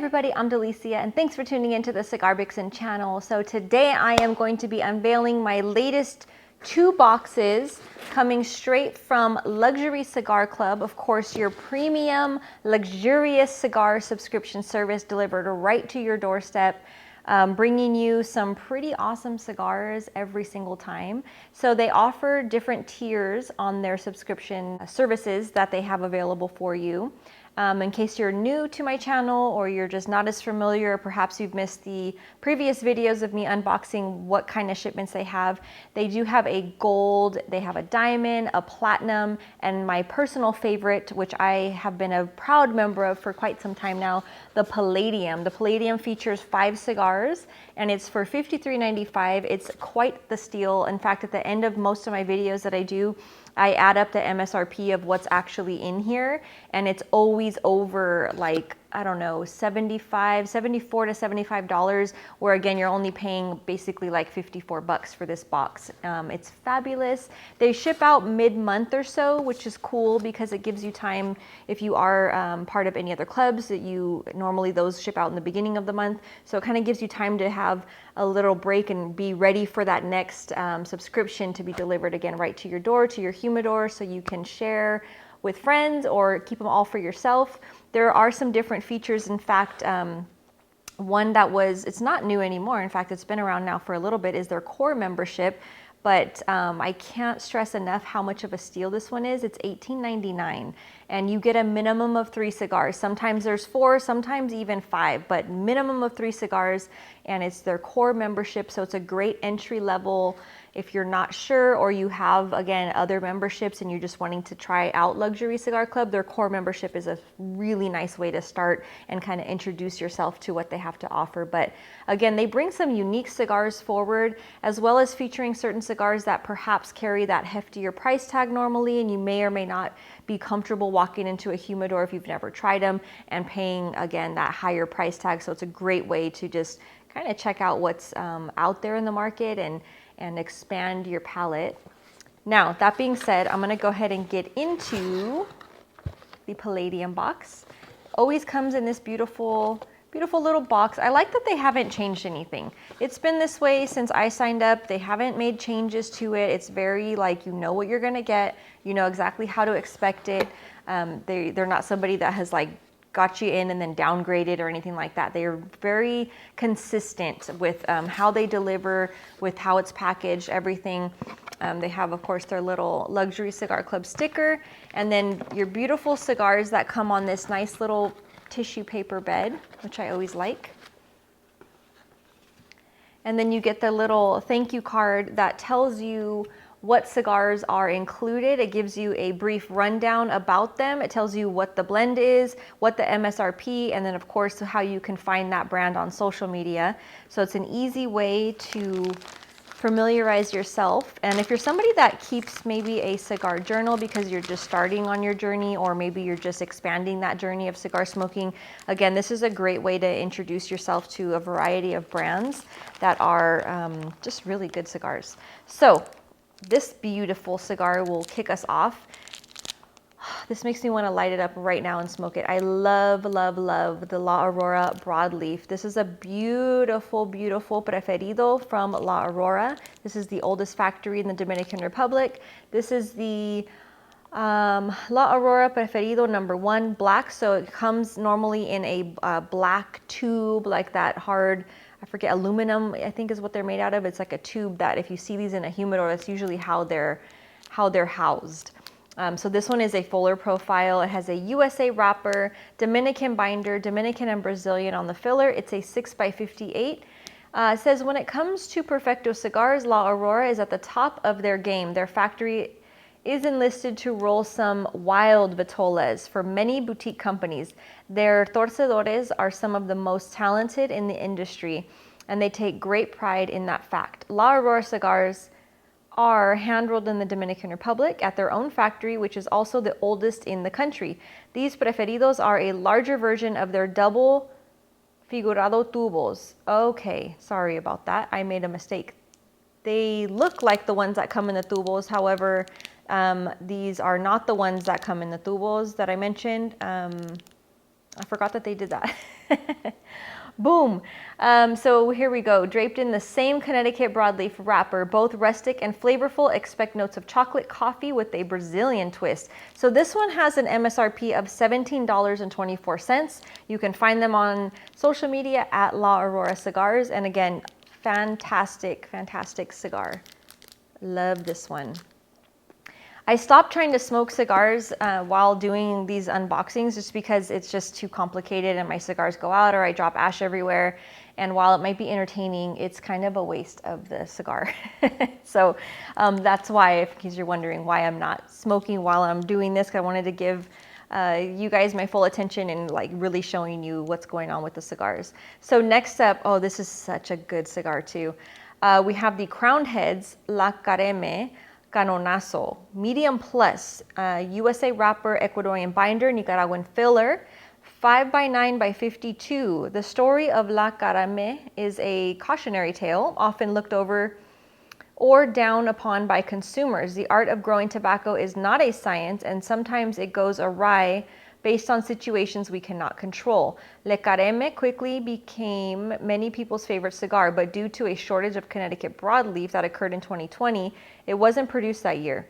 everybody, I'm Delicia and thanks for tuning into the Cigar Vixen channel. So today I am going to be unveiling my latest 2 boxes coming straight from Luxury Cigar Club. Of course, your premium luxurious cigar subscription service delivered right to your doorstep. Bringing you some pretty awesome cigars every single time. So they offer different tiers on their subscription services that they have available for you. In case you're new to my channel or you're just not as familiar, perhaps you've missed the previous videos of me unboxing what kind of shipments they have. They do have a gold, they have a diamond, a platinum, and my personal favorite, which I have been a proud member of for quite some time now, the Palladium. The Palladium features 5 cigars and it's for $53.95. It's quite the steal. In fact, at the end of most of my videos that I do, I add up the MSRP of what's actually in here, and it's always over, like, I don't know, $74 to $75, where again, you're only paying basically like 54 bucks for this box. It's fabulous. They ship out mid-month or so, which is cool because it gives you time, if you are part of any other clubs, that you normally those ship out in the beginning of the month. So it kind of gives you time to have a little break and be ready for that next subscription to be delivered again right to your door, to your humidor, so you can share with friends or keep them all for yourself. There are some different features. In fact, one that it's not new anymore. In fact, it's been around now for a little bit, is their core membership. But I can't stress enough how much of a steal this one is. It's $18.99 and you get a minimum of 3 cigars. Sometimes there's 4, sometimes even 5, but minimum of 3 cigars, and it's their core membership. So it's a great entry level if you're not sure, or you have, again, other memberships and you're just wanting to try out Luxury Cigar Club. Their core membership is a really nice way to start and kind of introduce yourself to what they have to offer. But again, they bring some unique cigars forward, as well as featuring certain cigars that perhaps carry that heftier price tag normally, and you may or may not be comfortable walking into a humidor if you've never tried them and paying, again, that higher price tag. So it's a great way to just kind of check out what's out there in the market and expand your palette. Now, that being said, I'm gonna go ahead and get into the Palladium box. Always comes in this beautiful, beautiful little box. I like that they haven't changed anything. It's been this way since I signed up. They haven't made changes to it. It's very, like, you know what you're gonna get. You know exactly how to expect it. They're not somebody that has like got you in and then downgraded or anything like that. They are very consistent with how they deliver, with how it's packaged, everything. They have, of course, their little Luxury Cigar Club sticker, and then your beautiful cigars that come on this nice little tissue paper bed, which I always like. And then you get the little thank you card that tells you what cigars are included. It gives you a brief rundown about them. It tells you what the blend is, what the MSRP, and then of course how you can find that brand on social media. So it's an easy way to familiarize yourself. And if you're somebody that keeps maybe a cigar journal because you're just starting on your journey, or maybe you're just expanding that journey of cigar smoking, again, this is a great way to introduce yourself to a variety of brands that are just really good cigars. So this beautiful cigar will kick us off. This makes me want to light it up right now and smoke it. I love, love, love the La Aurora Broadleaf. This is a beautiful, beautiful Preferido from La Aurora. This is the oldest factory in the Dominican Republic. This is the La Aurora Preferido #1 black. So it comes normally in a black tube, like that hard, I forget, aluminum, I think is what they're made out of. It's like a tube that if you see these in a humidor, that's usually how they're housed. So this one is a fuller profile. It has a USA wrapper, Dominican binder, Dominican and Brazilian on the filler. It's a 6x58. It says, when it comes to Perfecto cigars, La Aurora is at the top of their game. Their factory is enlisted to roll some wild vitolas for many boutique companies. Their torcedores are some of the most talented in the industry, and they take great pride in that fact. La Aurora cigars are hand-rolled in the Dominican Republic at their own factory, which is also the oldest in the country. These Preferidos are a larger version of their double figurado tubos. Okay, sorry about that. I made a mistake. They look like the ones that come in the tubos. However, these are not the ones that come in the tubos that I mentioned. I forgot that they did that. Boom. So here we go. Draped in the same Connecticut broadleaf wrapper, both rustic and flavorful. Expect notes of chocolate coffee with a Brazilian twist. So this one has an MSRP of $17.24. You can find them on social media at La Aurora Cigars. And again, fantastic, fantastic cigar. Love this one. I stopped trying to smoke cigars while doing these unboxings just because it's just too complicated and my cigars go out or I drop ash everywhere. And while it might be entertaining, it's kind of a waste of the cigar. So that's why, in case you're wondering why I'm not smoking while I'm doing this, 'cause I wanted to give you guys my full attention and like really showing you what's going on with the cigars. So next up, oh, this is such a good cigar too. We have the Crowned Heads La Careme Canonazo, medium plus, USA wrapper, Ecuadorian binder, Nicaraguan filler, 5x9x52. The story of La Careme is a cautionary tale, often looked over or down upon by consumers. The art of growing tobacco is not a science, and sometimes it goes awry based on situations we cannot control. Le Careme quickly became many people's favorite cigar, but due to a shortage of Connecticut broadleaf that occurred in 2020, it wasn't produced that year.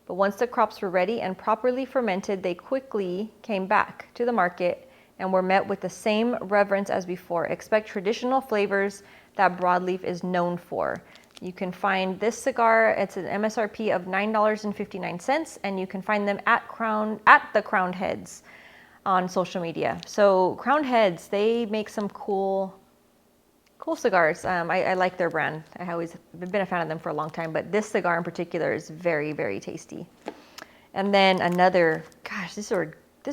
But once the crops were ready and properly fermented, they quickly came back to the market and were met with the same reverence as before. Expect traditional flavors that broadleaf is known for. You can find this cigar, it's an MSRP of $9.59, and you can find them at the Crowned Heads on social media. So Crowned Heads, they make some cool cigars. I like their brand. I've been a fan of them for a long time, but this cigar in particular is very, very tasty. And then another, gosh, this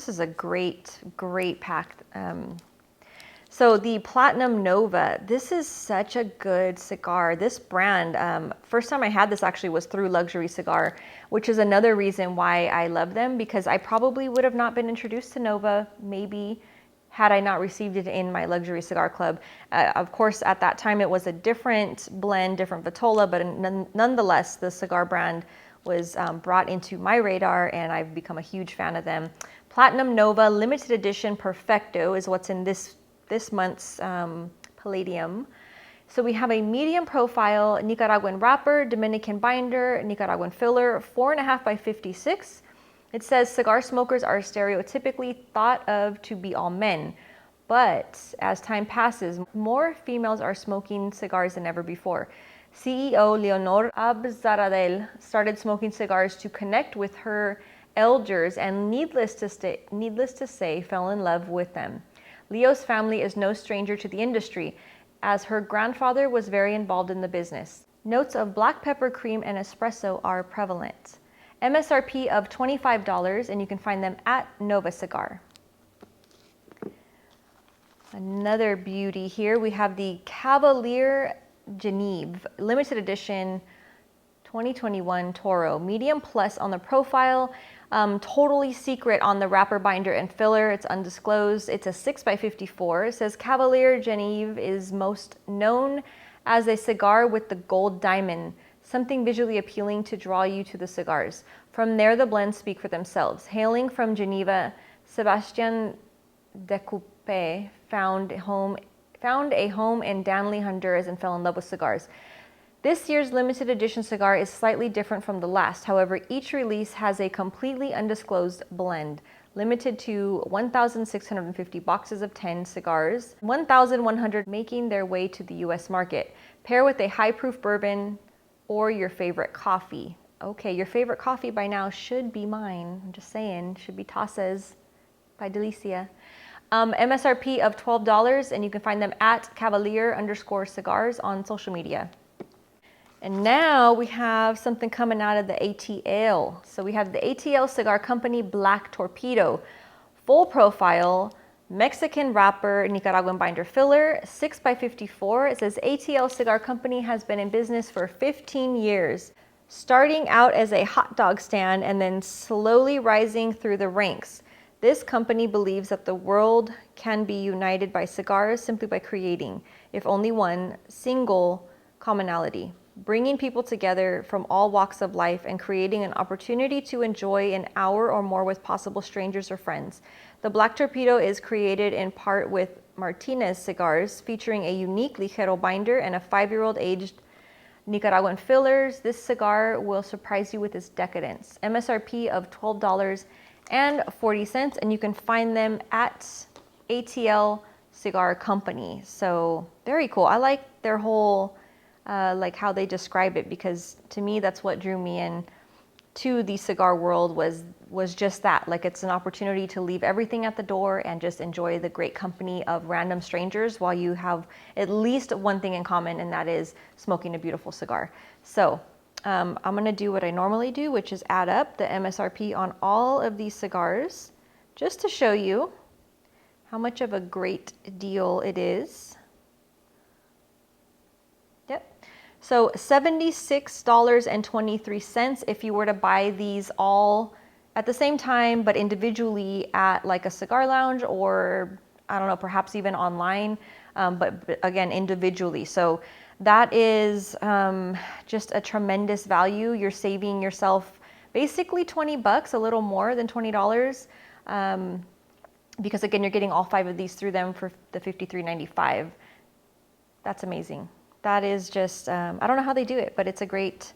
is a great pack. So the Platinum Nova, this is such a good cigar. This brand, first time I had this actually was through Luxury Cigar, which is another reason why I love them, because I probably would have not been introduced to Nova maybe had I not received it in my Luxury Cigar Club. Of course, at that time it was a different blend, different vitola, but nonetheless, the cigar brand was brought into my radar and I've become a huge fan of them. Platinum Nova Limited Edition Perfecto is what's in this month's Palladium. So we have a medium profile Nicaraguan wrapper, Dominican binder, Nicaraguan filler, 4.5x56. It says cigar smokers are stereotypically thought of to be all men, but as time passes, more females are smoking cigars than ever before. CEO Leonor Abzaradel started smoking cigars to connect with her elders and needless to say, fell in love with them. Leo's family is no stranger to the industry, as her grandfather was very involved in the business. Notes of black pepper cream and espresso are prevalent. MSRP of $25, and you can find them at Nova Cigar. Another beauty here, we have the Cavalier Geneve Limited Edition 2021 Toro, medium plus on the profile. Totally secret on the wrapper, binder, and filler. It's undisclosed. It's a 6x54. It says Cavalier Geneve is most known as a cigar with the gold diamond, something visually appealing to draw you to the cigars. From there, the blends speak for themselves. Hailing from Geneva, Sebastian Decoupe found a home in Danlí, Honduras, and fell in love with cigars. This year's limited edition cigar is slightly different from the last. However, each release has a completely undisclosed blend, limited to 1,650 boxes of 10 cigars, 1,100 making their way to the US market. Pair with a high-proof bourbon or your favorite coffee. Okay, your favorite coffee by now should be mine. I'm just saying, should be Tassa's by Delicia. MSRP of $12, and you can find them at Cavalier_cigars on social media. And now we have something coming out of the ATL. So we have the ATL Cigar Company Black Torpedo, full profile, Mexican wrapper, Nicaraguan binder filler, 6x54. It says ATL Cigar Company has been in business for 15 years, starting out as a hot dog stand and then slowly rising through the ranks. This company believes that the world can be united by cigars simply by creating, if only one, single commonality, bringing people together from all walks of life and creating an opportunity to enjoy an hour or more with possible strangers or friends. The Black Torpedo is created in part with Martinez cigars featuring a unique ligero binder and a 5-year-old aged Nicaraguan fillers. This cigar will surprise you with its decadence. MSRP of $12.40, and you can find them at ATL Cigar Company. So very cool. I like their whole, like how they describe it, because to me, that's what drew me in to the cigar world was just that. Like, it's an opportunity to leave everything at the door and just enjoy the great company of random strangers while you have at least one thing in common, and that is smoking a beautiful cigar. So I'm gonna do what I normally do, which is add up the MSRP on all of these cigars just to show you how much of a great deal it is. Yep. So $76.23 if you were to buy these all at the same time, but individually at like a cigar lounge, or I don't know, perhaps even online, but again, individually. So that is just a tremendous value. You're saving yourself basically 20 bucks, a little more than $20, because again, you're getting all 5 of these through them for the $53.95. That's amazing. That is just, I don't know how they do it, but it's a great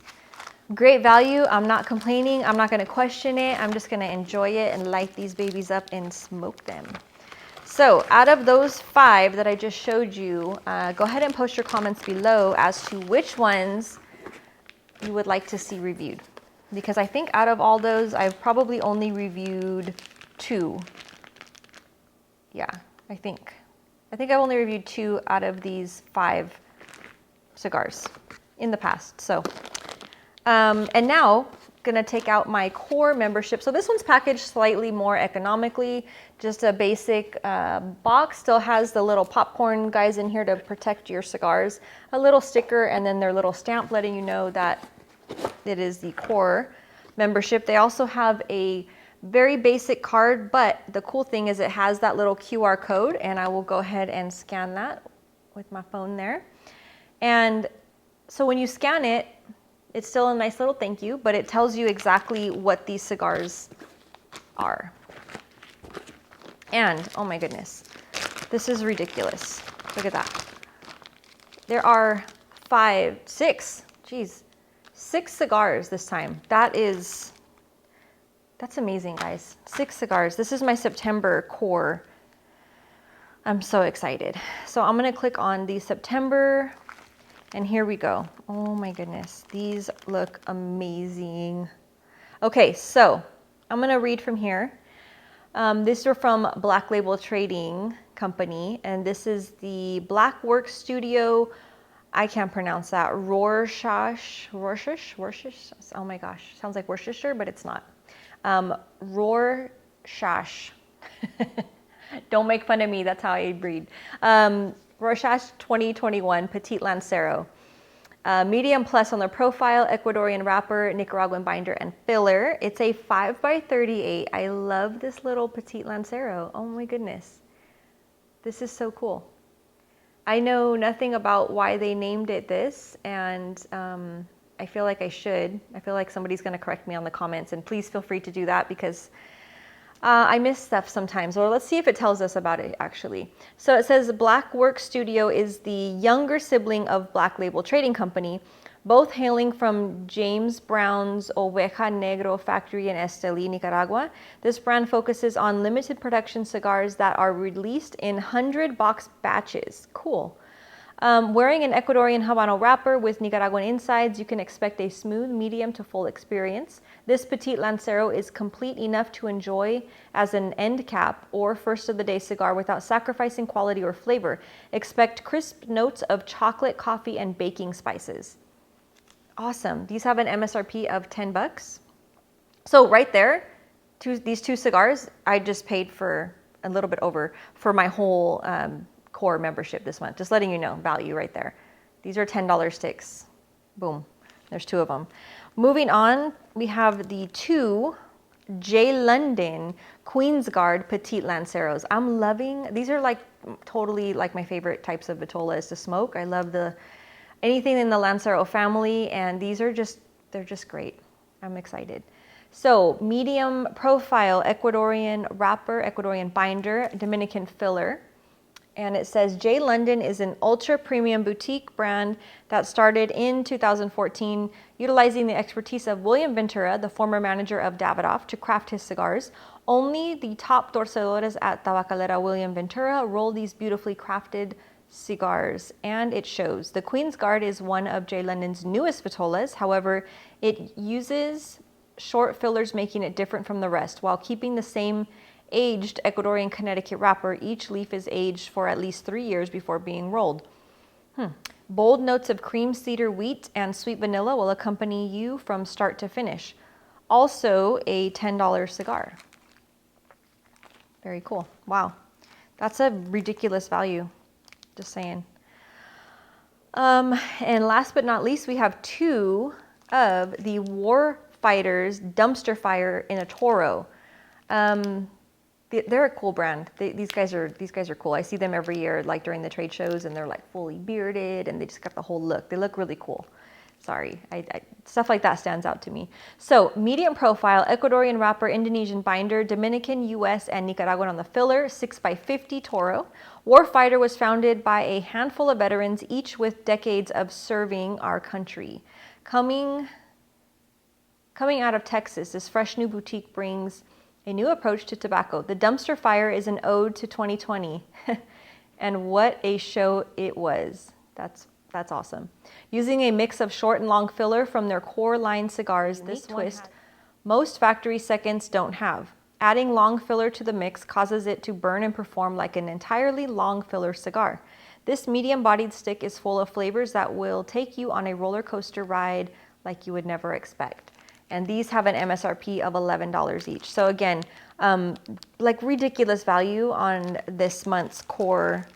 value. I'm not complaining. I'm not going to question it. I'm just going to enjoy it and light these babies up and smoke them. So out of those 5 that I just showed you, go ahead and post your comments below as to which ones you would like to see reviewed. Because I think out of all those, I've probably only reviewed 2. Yeah, I think I've only reviewed 2 out of these 5 cigars in the past. So, and now gonna take out my core membership. So this one's packaged slightly more economically, just a basic box. Still has the little popcorn guys in here to protect your cigars, a little sticker, and then their little stamp letting you know that it is the core membership. They also have a very basic card, but the cool thing is it has that little QR code, and I will go ahead and scan that with my phone there. And so when you scan it, it's still a nice little thank you, but it tells you exactly what these cigars are. And oh my goodness, this is ridiculous. Look at that. There are 6 cigars this time. That's amazing, guys. 6 cigars. This is my September core. I'm so excited. So I'm gonna click on the September, and here we go. Oh my goodness, these look amazing. Okay, so I'm gonna read from here. These are from Black Label Trading Company, and this is the Black Work Studio. I can't pronounce that. Rorschach. Oh my gosh, sounds like Worcestershire, but it's not. Rorschach. Don't make fun of me, that's how I read. Rorschach 2021 Petite Lancero. Medium plus on the profile, Ecuadorian wrapper, Nicaraguan binder, and filler. It's a 5x38. I love this little Petite Lancero. Oh my goodness. This is so cool. I know nothing about why they named it this, and I feel like I should. I feel like somebody's going to correct me on the comments, and please feel free to do that, because I miss stuff sometimes. Or let's see if it tells us about it actually. So it says Black Work Studio is the younger sibling of Black Label Trading Company, both hailing from James Brown's Oveja Negro factory in Esteli, Nicaragua. This brand focuses on limited production cigars that are released in 100-box batches. Cool. Wearing an Ecuadorian Habano wrapper with Nicaraguan insides, you can expect a smooth, medium to full experience. This Petite Lancero is complete enough to enjoy as an end cap or first of the day cigar without sacrificing quality or flavor. Expect crisp notes of chocolate, coffee, and baking spices. Awesome. These have an MSRP of 10 bucks. So right there, these 2 cigars, I just paid for a little bit over for my whole core membership this month. Just letting you know, value right there. These are $10 sticks. Boom. There's 2 of them. Moving on, we have the 2 J. London Queensguard Petite Lanceros. I'm loving, these are like totally like my favorite types of vitolas to smoke. I love anything in the Lancero family, and these are they're just great. I'm excited. So medium profile, Ecuadorian wrapper, Ecuadorian binder, Dominican filler. And it says J. London is an ultra premium boutique brand that started in 2014, utilizing the expertise of William Ventura, the former manager of Davidoff, to craft his cigars. Only the top torcedores at Tabacalera William Ventura roll these beautifully crafted cigars, and it shows. The Queen's Guard is one of J. London's newest vitolas. However, it uses short fillers, making it different from the rest, while keeping the same aged Ecuadorian Connecticut wrapper. Each leaf is aged for at least 3 years before being rolled. Bold notes of cream cedar wheat and sweet vanilla will accompany you from start to finish. Also a $10 cigar. Very cool. Wow. That's a ridiculous value. Just saying. And last but not least, we have 2 of the War Fighters Dumpster Fire in a Toro. They're a cool brand. These guys are cool. I see them every year, like during the trade shows, and they're like fully bearded, and they just got the whole look. They look really cool. Sorry, stuff like that stands out to me. So medium profile, Ecuadorian wrapper, Indonesian binder, Dominican, US, and Nicaraguan on the filler, 6x50 Toro. Warfighter was founded by a handful of veterans, each with decades of serving our country. Coming out of Texas, this fresh new boutique brings a new approach to tobacco. The Dumpster Fire is an ode to 2020. And what a show it was. That's awesome. Using a mix of short and long filler from their core line cigars, this twist most factory seconds don't have. Adding long filler to the mix causes it to burn and perform like an entirely long filler cigar. This medium-bodied stick is full of flavors that will take you on a roller coaster ride like you would never expect. And these have an MSRP of $11 each. So again, like ridiculous value on this month's core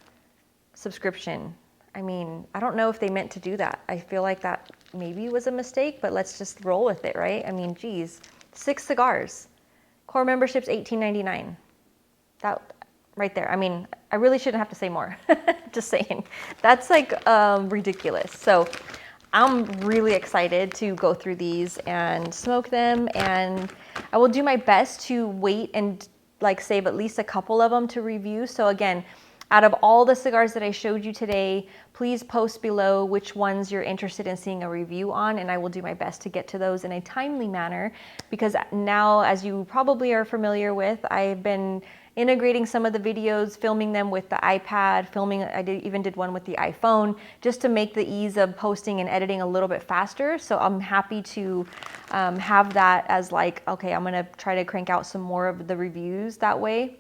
subscription. I mean, I don't know if they meant to do that. I feel like that maybe was a mistake, but let's just roll with it, right? I mean, geez, 6 cigars. Core membership's $18.99. That right there. I mean, I really shouldn't have to say more. Just saying. That's like ridiculous. So I'm really excited to go through these and smoke them, and I will do my best to wait and like save at least a couple of them to review. So again, out of all the cigars that I showed you today, please post below which ones you're interested in seeing a review on, and I will do my best to get to those in a timely manner, because now, as you probably are familiar with, I've been integrating some of the videos, filming them with the iPad, even did one with the iPhone, just to make the ease of posting and editing a little bit faster. So I'm happy to have that as like, okay, I'm gonna try to crank out some more of the reviews that way.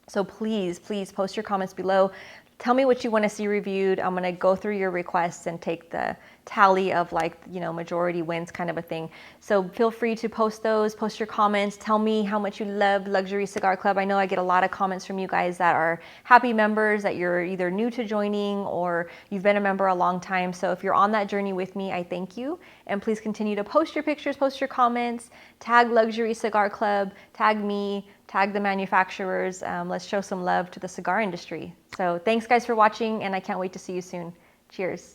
So please, please post your comments below. Tell me what you want to see reviewed. I'm going to go through your requests and take the tally of like, you know, majority wins kind of a thing. So feel free to post those, post your comments. Tell me how much you love Luxury Cigar Club. I know I get a lot of comments from you guys that are happy members, that you're either new to joining or you've been a member a long time. So if you're on that journey with me, I thank you. And please continue to post your pictures, post your comments, tag Luxury Cigar Club, tag me, tag the manufacturers. Let's show some love to the cigar industry. So thanks guys for watching, and I can't wait to see you soon. Cheers.